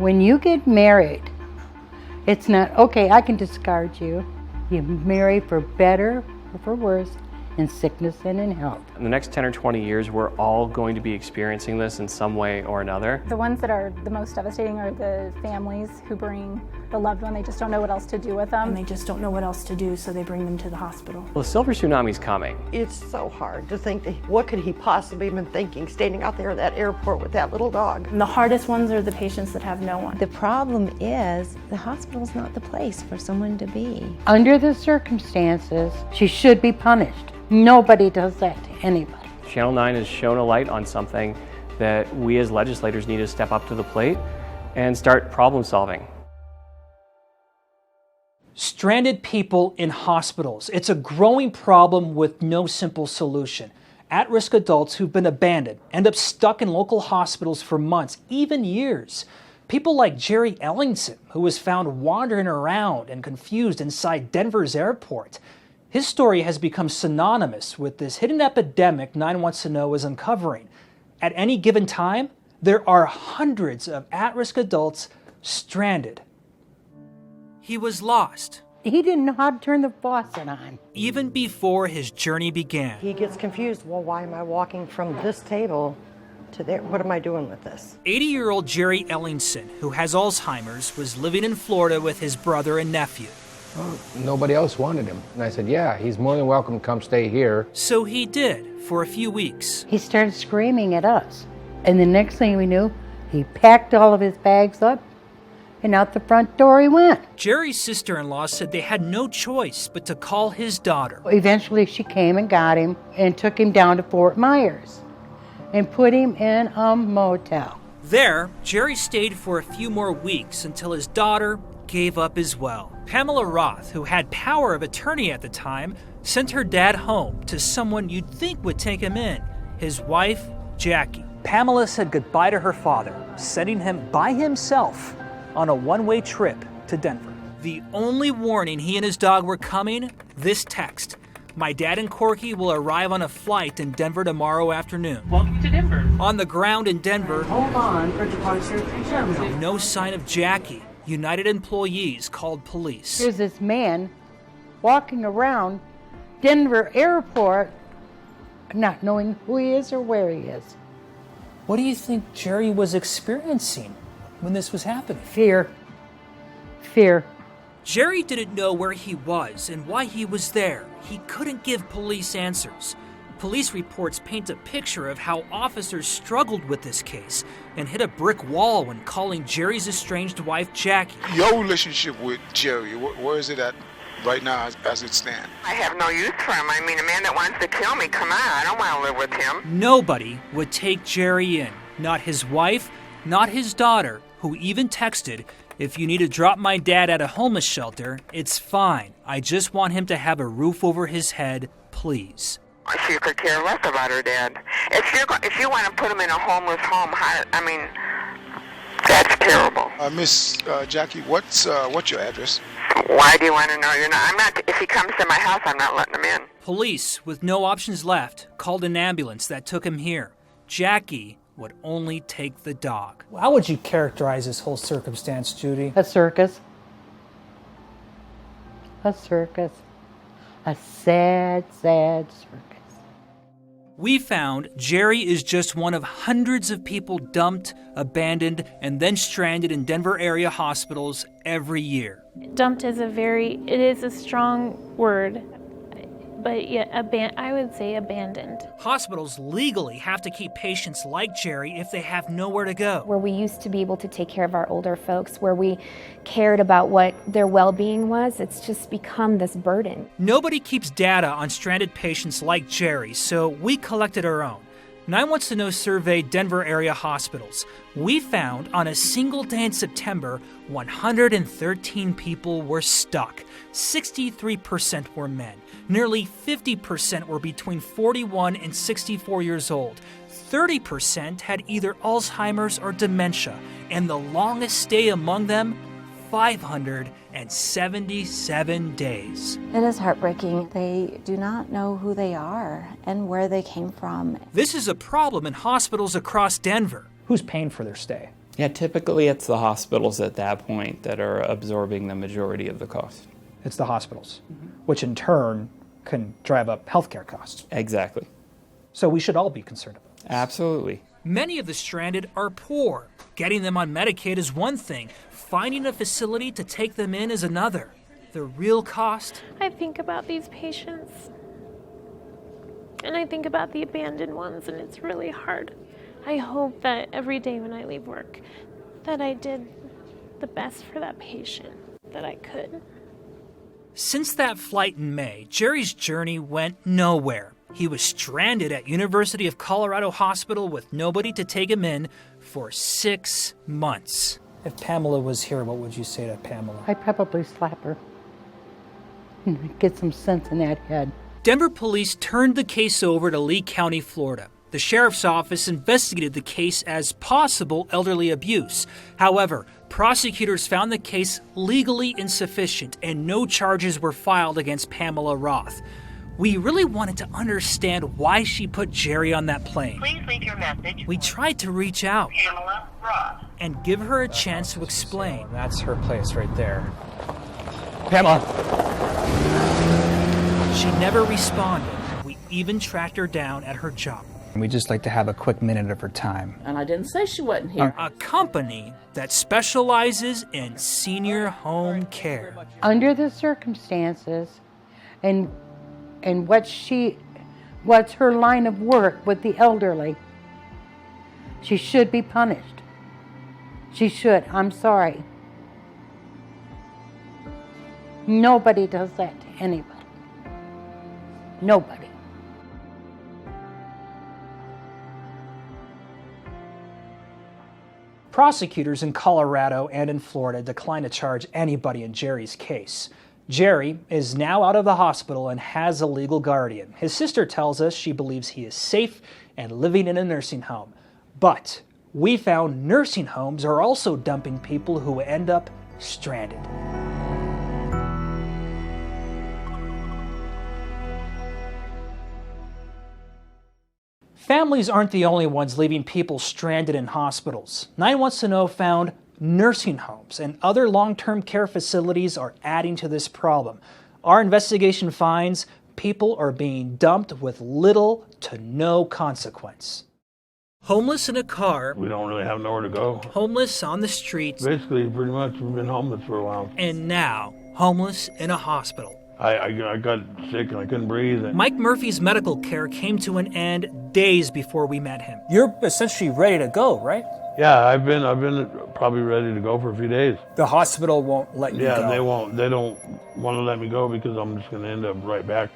When you get married, it's not, okay, I can discard you. You marry for better or for worse, in sickness and in health. In the next 10 or 20 years, we're all going to be experiencing this in some way or another. The ones that are the most devastating are the families who bring the loved one. They just don't know what else to do with them. And they just don't know what else to do, so they bring them to the hospital. Well, the silver tsunami's coming. It's so hard to think, that what could he possibly have been thinking standing out there at that airport with that little dog? And the hardest ones are the patients that have no one. The problem is the hospital's not the place for someone to be. Under the circumstances, she should be punished. Nobody does that to anybody. Channel 9 has shown a light on something that we as legislators need to step up to the plate and start problem solving. Stranded people in hospitals. It's a growing problem with no simple solution. At-risk adults who've been abandoned end up stuck in local hospitals for months, even years. People like Jerry Ellingson, who was found wandering around and confused inside Denver's airport. His story has become synonymous with this hidden epidemic 9 Wants to Know is uncovering. At any given time, there are hundreds of at-risk adults stranded. He was lost. He didn't know how to turn the faucet on. Even before his journey began. He gets confused. Well, why am I walking from this table to there? What am I doing with this? 80-year-old Jerry Ellingson, who has Alzheimer's, was living in Florida with his brother and nephew. Well, nobody else wanted him. And I said, yeah, he's more than welcome to come stay here. So he did, for a few weeks. He started screaming at us. And the next thing we knew, he packed all of his bags up and out the front door he went. Jerry's sister-in-law said they had no choice but to call his daughter. Eventually she came and got him and took him down to Fort Myers and put him in a motel. There, Jerry stayed for a few more weeks until his daughter gave up as well. Pamela Roth, who had power of attorney at the time, sent her dad home to someone you'd think would take him in, his wife, Jackie. Pamela said goodbye to her father, sending him by himself on a one-way trip to Denver. The only warning he and his dog were coming, this text. My dad and Corky will arrive on a flight in Denver tomorrow afternoon. Welcome to Denver. On the ground in Denver, Hold on for departure to terminal. no sign of Jackie. United employees called police. There's this man walking around Denver airport not knowing who he is or where he is. What do you think Jerry was experiencing when this was happening? Fear. Fear. Jerry didn't know where he was and why he was there. He couldn't give police answers. Police reports paint a picture of how officers struggled with this case and hit a brick wall when calling Jerry's estranged wife, Jackie. Your relationship with Jerry, where is it at right now as it stands? I have no use for him. I mean, a man that wants to kill me, come on, I don't want to live with him. Nobody would take Jerry in. Not his wife, not his daughter, who even texted, "If you need to drop my dad at a homeless shelter, it's fine. I just want him to have a roof over his head, please." She could care less about her dad. If you want to put him in a homeless home, I mean, that's terrible. Miss Jackie, what's your address? Why do you want to know? I'm not. If he comes to my house, I'm not letting him in. Police, with no options left, called an ambulance that took him here. Jackie would only take the dog. How would you characterize this whole circumstance, Judy? A circus. A circus. A sad, sad circus. We found Jerry is just one of hundreds of people dumped, abandoned, and then stranded in Denver area hospitals every year. Dumped is it is a strong word, but yeah, I would say abandoned. Hospitals legally have to keep patients like Jerry if they have nowhere to go. Where we used to be able to take care of our older folks, where we cared about what their well-being was, it's just become this burden. Nobody keeps data on stranded patients like Jerry, so we collected our own. 9 Wants to Know surveyed Denver area hospitals. We found on a single day in September, 113 people were stuck. 63% were men. Nearly 50% were between 41 and 64 years old. 30% had either Alzheimer's or dementia, and the longest stay among them, 577 days. It is heartbreaking. They do not know who they are and where they came from. This is a problem in hospitals across Denver. Who's paying for their stay? Yeah, typically it's the hospitals at that point that are absorbing the majority of the cost. It's the hospitals, which in turn can drive up healthcare costs. Exactly. So we should all be concerned about this. Absolutely. Many of the stranded are poor. Getting them on Medicaid is one thing. Finding a facility to take them in is another. The real cost? I think about these patients, and I think about the abandoned ones, and it's really hard. I hope that every day when I leave work, that I did the best for that patient that I could. Since that flight in May, Jerry's journey went nowhere. He was stranded at University of Colorado Hospital with nobody to take him in for 6 months. If Pamela was here, what would you say to Pamela? I'd probably slap her. Get some sense in that head. Denver police turned the case over to Lee County, Florida. The sheriff's office investigated the case as possible elderly abuse. However, prosecutors found the case legally insufficient and no charges were filed against Pamela Roth. We really wanted to understand why she put Jerry on that plane. Please leave your message. We tried to reach out Pamela Roth. and give her a chance to explain. That's her place right there. Pamela! She never responded. We even tracked her down at her job. We'd just like to have a quick minute of her time. And I didn't say she wasn't here. A company that specializes in senior home care. Under the circumstances and what's her line of work with the elderly, she should be punished. She should. I'm sorry. Nobody does that to anybody. Nobody. Prosecutors in Colorado and in Florida declined to charge anybody in Jerry's case. Jerry is now out of the hospital and has a legal guardian. His sister tells us she believes he is safe and living in a nursing home. But we found nursing homes are also dumping people who end up stranded. Families aren't the only ones leaving people stranded in hospitals. 9 Wants to Know found nursing homes and other long-term care facilities are adding to this problem. Our investigation finds people are being dumped with little to no consequence. Homeless in a car. We don't really have nowhere to go. Homeless on the streets. Basically, pretty much, we've been homeless for a while. And now, homeless in a hospital. I got sick and I couldn't breathe. Mike Murphy's medical care came to an end days before we met him. You're essentially ready to go, right? Yeah, I've been probably ready to go for a few days. The hospital won't let you go. Yeah, they won't. They don't want to let me go because I'm just going to end up right back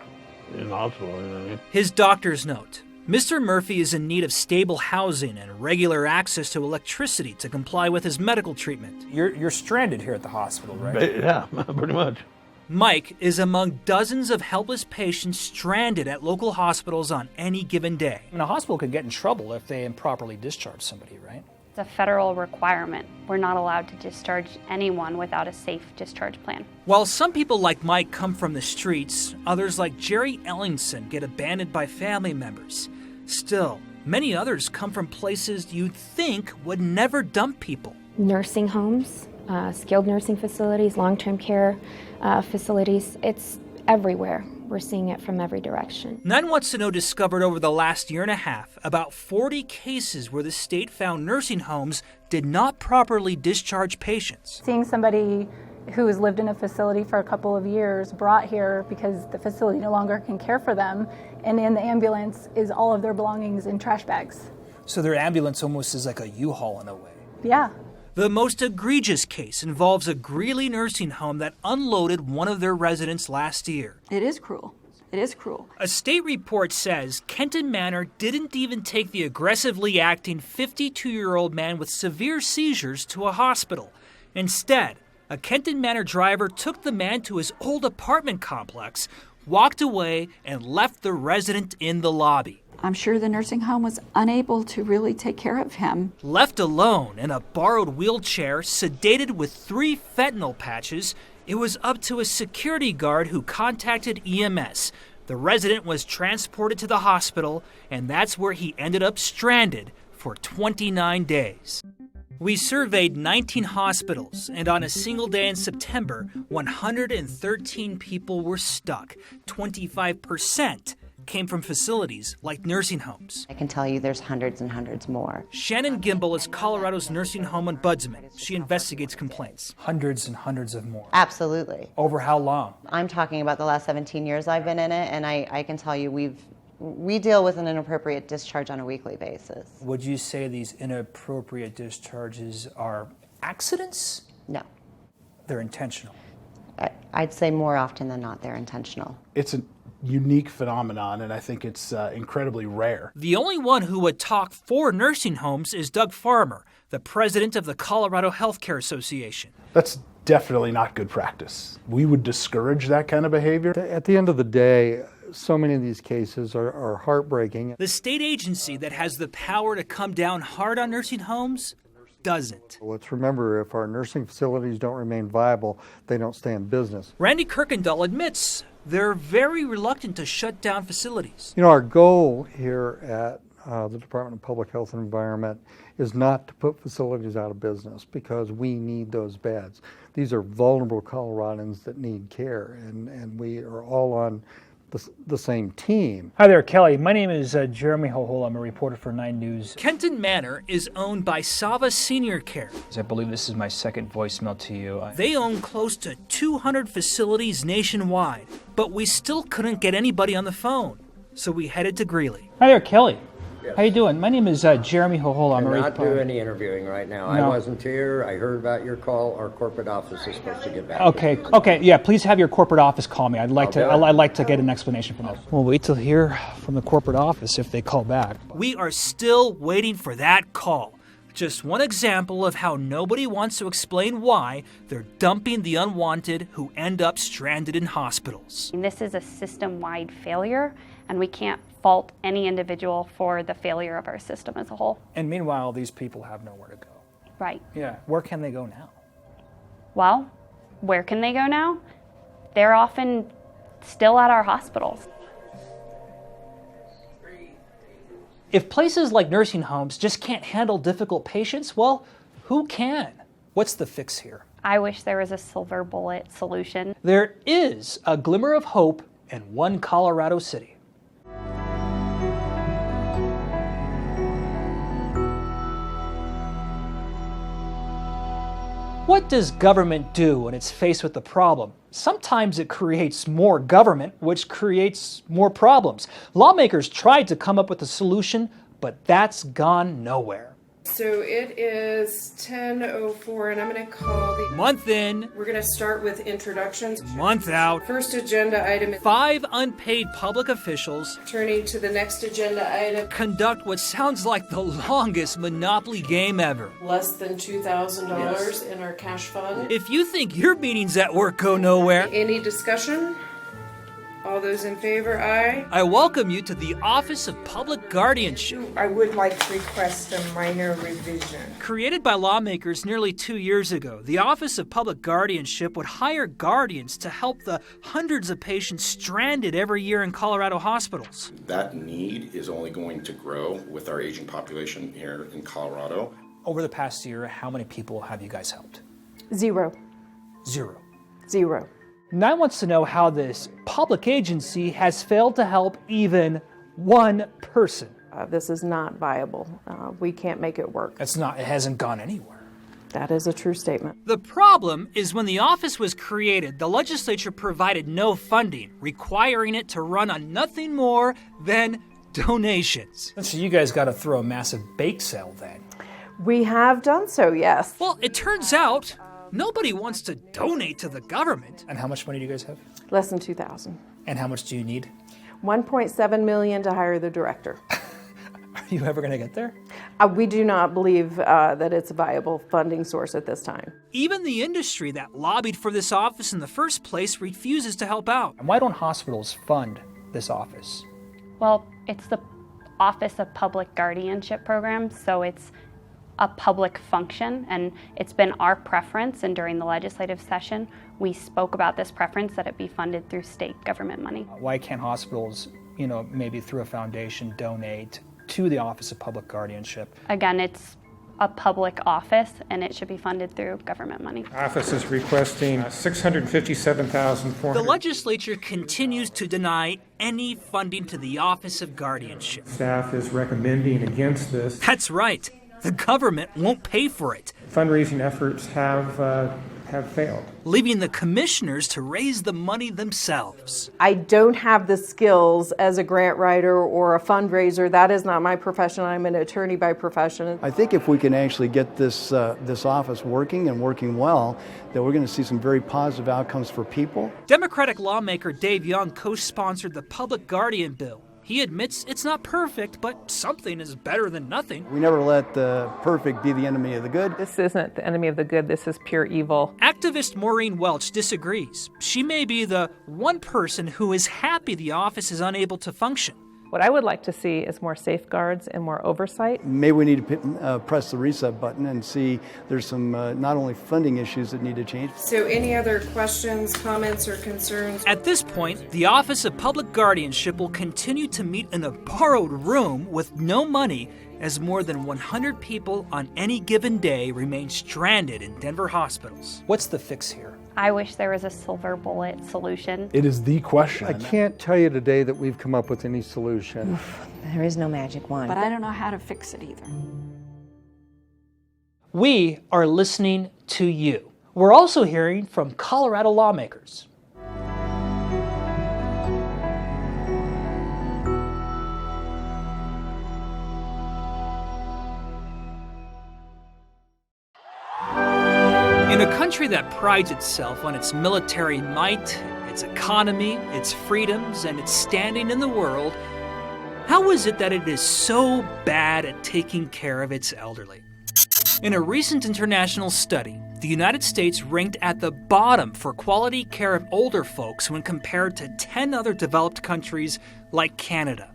in the hospital. You know what I mean? His doctor's note. Mr. Murphy is in need of stable housing and regular access to electricity to comply with his medical treatment. You're stranded here at the hospital, right? Yeah, pretty much. Mike is among dozens of helpless patients stranded at local hospitals on any given day. And a hospital could get in trouble if they improperly discharge somebody, right? It's a federal requirement. We're not allowed to discharge anyone without a safe discharge plan. While some people like Mike come from the streets, others like Jerry Ellingson get abandoned by family members. Still, many others come from places you'd think would never dump people. Nursing homes, skilled nursing facilities, long-term care facilities, it's everywhere. We're seeing it from every direction. 9 Wants to Know discovered over the last year and a half about 40 cases where the state found nursing homes did not properly discharge patients. Seeing somebody who has lived in a facility for a couple of years brought here because the facility no longer can care for them, and in the ambulance is all of their belongings in trash bags. So their ambulance almost is like a U-Haul in a way. Yeah. The most egregious case involves a Greeley nursing home that unloaded one of their residents last year. It is cruel. It is cruel. A state report says Kenton Manor didn't even take the aggressively acting 52-year-old man with severe seizures to a hospital. Instead, a Kenton Manor driver took the man to his old apartment complex, walked away, and left the resident in the lobby. I'm sure the nursing home was unable to really take care of him. Left alone in a borrowed wheelchair, sedated with 3 fentanyl patches, it was up to a security guard who contacted EMS. The resident was transported to the hospital, and that's where he ended up stranded for 29 days. We surveyed 19 hospitals, and on a single day in September, 113 people were stuck. 25% came from facilities like nursing homes. I can tell you there's hundreds and hundreds more. Shannon Gimbel is Colorado's nursing home ombudsman. She investigates complaints. Hundreds and hundreds of more. Absolutely. Over how long? I'm talking about the last 17 years I've been in it, and I can tell you we deal with an inappropriate discharge on a weekly basis. Would you say these inappropriate discharges are accidents? No. They're intentional? I'd say more often than not they're intentional. It's a unique phenomenon, and I think it's incredibly rare. The only one who would talk for nursing homes is Doug Farmer, the president of the Colorado Healthcare Association. That's definitely not good practice. We would discourage that kind of behavior. At the end of the day, so many of these cases are heartbreaking. The state agency that has the power to come down hard on nursing homes doesn't. Let's remember, if our nursing facilities don't remain viable, they don't stay in business. Randy Kirkendall admits they're very reluctant to shut down facilities. You know, our goal here at the Department of Public Health and Environment is not to put facilities out of business, because we need those beds. These are vulnerable Coloradans that need care, and we are all on the same team. Hi there, Kelly. My name is Jeremy Hohol. I'm a reporter for 9 News. Kenton Manor is owned by Sava Senior Care. I believe this is my second voicemail to you. They own close to 200 facilities nationwide, but we still couldn't get anybody on the phone, so we headed to Greeley. Hi there, Kelly. Yes. How you doing? My name is Jeremy Hohol. I'm a Cannot reporter. do any interviewing right now. No. I wasn't here. I heard about your call. Our corporate office is supposed to get back. Okay, yeah. Please have your corporate office call me. I'd like to get an explanation from them. We'll wait till hear from the corporate office if they call back. We are still waiting for that call. Just one example of how nobody wants to explain why they're dumping the unwanted who end up stranded in hospitals. This is a system-wide failure, and we can't fault any individual for the failure of our system as a whole. And meanwhile, these people have nowhere to go. Right. Yeah. Where can they go now? Well, where can they go now? They're often still at our hospitals. If places like nursing homes just can't handle difficult patients, well, who can? What's the fix here? I wish there was a silver bullet solution. There is a glimmer of hope in one Colorado city. What does government do when it's faced with a problem? Sometimes it creates more government, which creates more problems. Lawmakers tried to come up with a solution, but that's gone nowhere. So it is 10:04, and I'm going to call the... Month in. We're going to start with introductions. Month out. First agenda item. 5 unpaid public officials. Turning to the next agenda item. Conduct what sounds like the longest Monopoly game ever. Less than $2,000 in our cash fund. If you think your meetings at work go nowhere. Any discussion? All those in favor, aye. I welcome you to the Office of Public Guardianship. I would like to request a minor revision. Created by lawmakers nearly 2 years ago, the Office of Public Guardianship would hire guardians to help the hundreds of patients stranded every year in Colorado hospitals. That need is only going to grow with our aging population here in Colorado. Over the past year, how many people have you guys helped? 0. 0. 0. Nye wants to know how this public agency has failed to help even one person. This is not viable. We can't make it work. It hasn't gone anywhere. That is a true statement. The problem is when the office was created, the legislature provided no funding, requiring it to run on nothing more than donations. So you guys got to throw a massive bake sale then. We have done so, yes. Well, it turns out nobody wants to donate to the government. And how much money do you guys have? Less than $2,000. And how much do you need? $1.7 million to hire the director. Are you ever going to get there? We do not believe that it's a viable funding source at this time. Even the industry that lobbied for this office in the first place refuses to help out. And why don't hospitals fund this office? Well, it's the Office of Public Guardianship program, so it's a public function, and it's been our preference, and during the legislative session, we spoke about this preference that it be funded through state government money. Why can't hospitals, maybe through a foundation, donate to the Office of Public Guardianship? Again, it's a public office, and it should be funded through government money. Office is requesting $657,400. The legislature continues to deny any funding to the Office of Guardianship. Staff is recommending against this. That's right. The government won't pay for it. Fundraising efforts have failed, leaving the commissioners to raise the money themselves. I don't have the skills as a grant writer or a fundraiser. That is not my profession. I'm an attorney by profession. I think if we can actually get this office working and working well, that we're going to see some very positive outcomes for people. Democratic lawmaker Dave Young co-sponsored the Public Guardian bill. He admits it's not perfect, but something is better than nothing. We never let the perfect be the enemy of the good. This isn't the enemy of the good, this is pure evil. Activist Maureen Welch disagrees. She may be the one person who is happy the office is unable to function. What I would like to see is more safeguards and more oversight. Maybe we need to press the reset button and see there's some not only funding issues that need to change. So any other questions, comments, or concerns? At this point, the Office of Public Guardianship will continue to meet in a borrowed room with no money as more than 100 people on any given day remain stranded in Denver hospitals. What's the fix here? I wish there was a silver bullet solution. It is the question. I can't tell you today that we've come up with any solution. There is no magic wand. But I don't know how to fix it either. We are listening to you. We're also hearing from Colorado lawmakers. In a country that prides itself on its military might, its economy, its freedoms, and its standing in the world, how is it that it is so bad at taking care of its elderly? In a recent international study, the United States ranked at the bottom for quality care of older folks when compared to 10 other developed countries like Canada.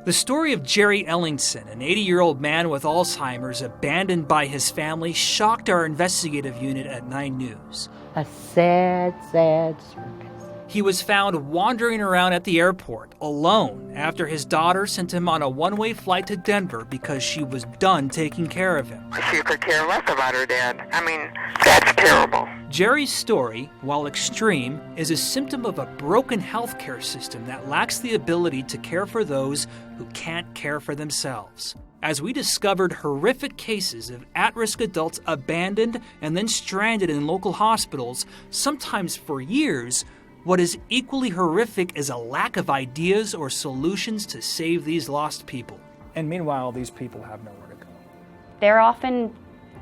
The story of Jerry Ellingson, an 80-year-old man with Alzheimer's abandoned by his family, shocked our investigative unit at 9 News. A sad, sad circus. He was found wandering around at the airport, alone, after his daughter sent him on a one-way flight to Denver because she was done taking care of him. She could care less about her dad. I mean, that's terrible. Jerry's story, while extreme, is a symptom of a broken healthcare system that lacks the ability to care for those who can't care for themselves. As we discovered horrific cases of at-risk adults abandoned and then stranded in local hospitals, sometimes for years, what is equally horrific is a lack of ideas or solutions to save these lost people. And meanwhile, these people have nowhere to go. They're often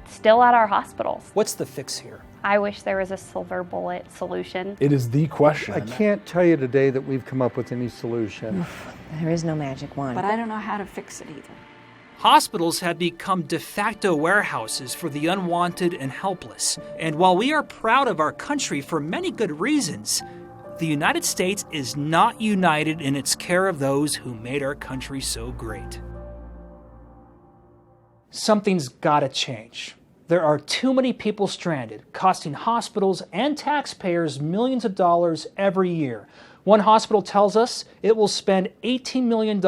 still at our hospitals. What's the fix here? I wish there was a silver bullet solution. It is the question. I can't tell you today that we've come up with any solution. There is no magic wand. But I don't know how to fix it either. Hospitals have become de facto warehouses for the unwanted and helpless. And while we are proud of our country for many good reasons, the United States is not united in its care of those who made our country so great. Something's gotta change. There are too many people stranded, costing hospitals and taxpayers millions of dollars every year. One hospital tells us it will spend $18 million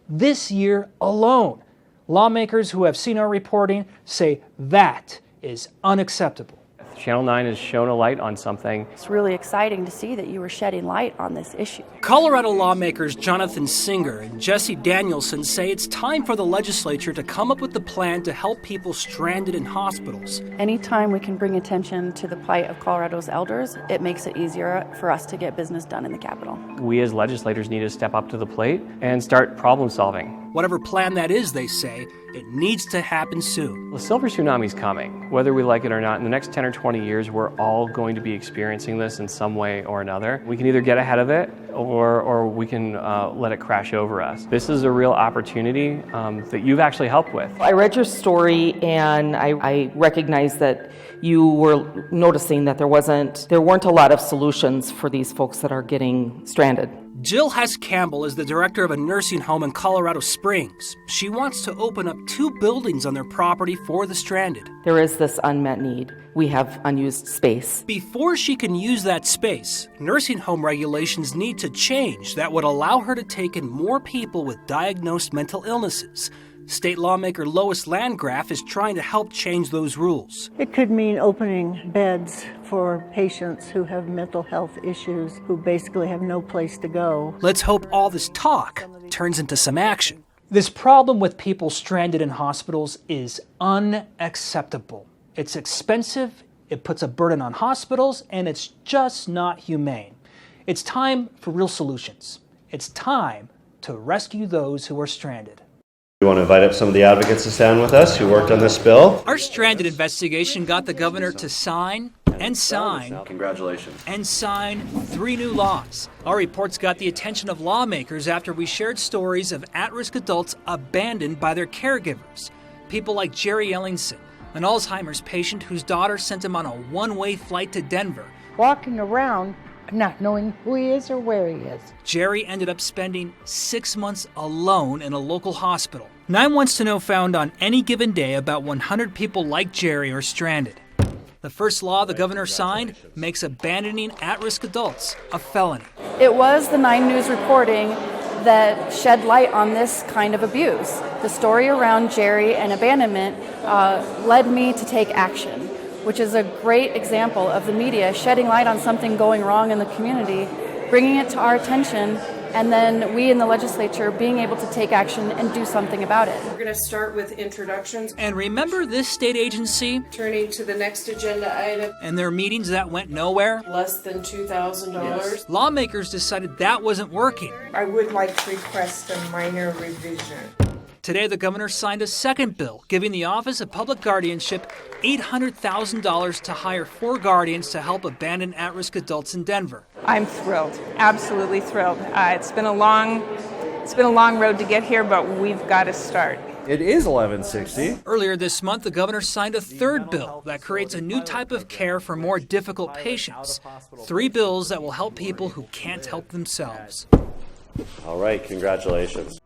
this year alone. Lawmakers who have seen our reporting say that is unacceptable. Channel 9 has shown a light on something. It's really exciting to see that you were shedding light on this issue. Colorado lawmakers Jonathan Singer and Jesse Danielson say it's time for the legislature to come up with a plan to help people stranded in hospitals. Anytime we can bring attention to the plight of Colorado's elders, it makes it easier for us to get business done in the Capitol. We as legislators need to step up to the plate and start problem solving. Whatever plan that is, they say, it needs to happen soon. The silver tsunami's coming. Whether we like it or not, in the next 10 or 20 years, we're all going to be experiencing this in some way or another. We can either get ahead of it or we can let it crash over us. This is a real opportunity that you've actually helped with. I read your story and I recognized that you were noticing that there weren't a lot of solutions for these folks that are getting stranded. Jill Hess Campbell is the director of a nursing home in Colorado Springs. She wants to open up 2 buildings on their property for the stranded. There is this unmet need. We have unused space. Before she can use that space, nursing home regulations need to change that would allow her to take in more people with diagnosed mental illnesses. State lawmaker Lois Landgraf is trying to help change those rules. It could mean opening beds for patients who have mental health issues, who basically have no place to go. Let's hope all this talk turns into some action. This problem with people stranded in hospitals is unacceptable. It's expensive, it puts a burden on hospitals, and it's just not humane. It's time for real solutions. It's time to rescue those who are stranded. We want to invite up some of the advocates to stand with us who worked on this bill. Our stranded investigation got the governor to sign and sign Congratulations. 3 new laws. Our reports got the attention of lawmakers after we shared stories of at-risk adults abandoned by their caregivers. People like Jerry Ellingson, an Alzheimer's patient whose daughter sent him on a one-way flight to Denver. Walking around not knowing who he is or where he is. Jerry ended up spending 6 months alone in a local hospital. 9 Wants to Know found on any given day about 100 people like Jerry are stranded. The first law the governor signed makes abandoning at-risk adults a felony. It was the 9 News reporting that shed light on this kind of abuse. The story around Jerry and abandonment led me to take action, which is a great example of the media shedding light on something going wrong in the community, bringing it to our attention, and then we in the legislature being able to take action and do something about it. We're going to start with introductions. And remember this state agency? Turning to the next agenda item. And their meetings that went nowhere? Less than $2,000. Yes. Lawmakers decided that wasn't working. I would like to request a minor revision. Today, the governor signed a second bill giving the Office of Public Guardianship $800,000 to hire 4 guardians to help abandon at-risk adults in Denver. I'm thrilled, absolutely thrilled. It's been a long road to get here, but we've got to start. It is 1160. Earlier this month, the governor signed a third bill that creates a new type of care for more difficult patients. 3 bills that will help people who can't help themselves. All right, congratulations.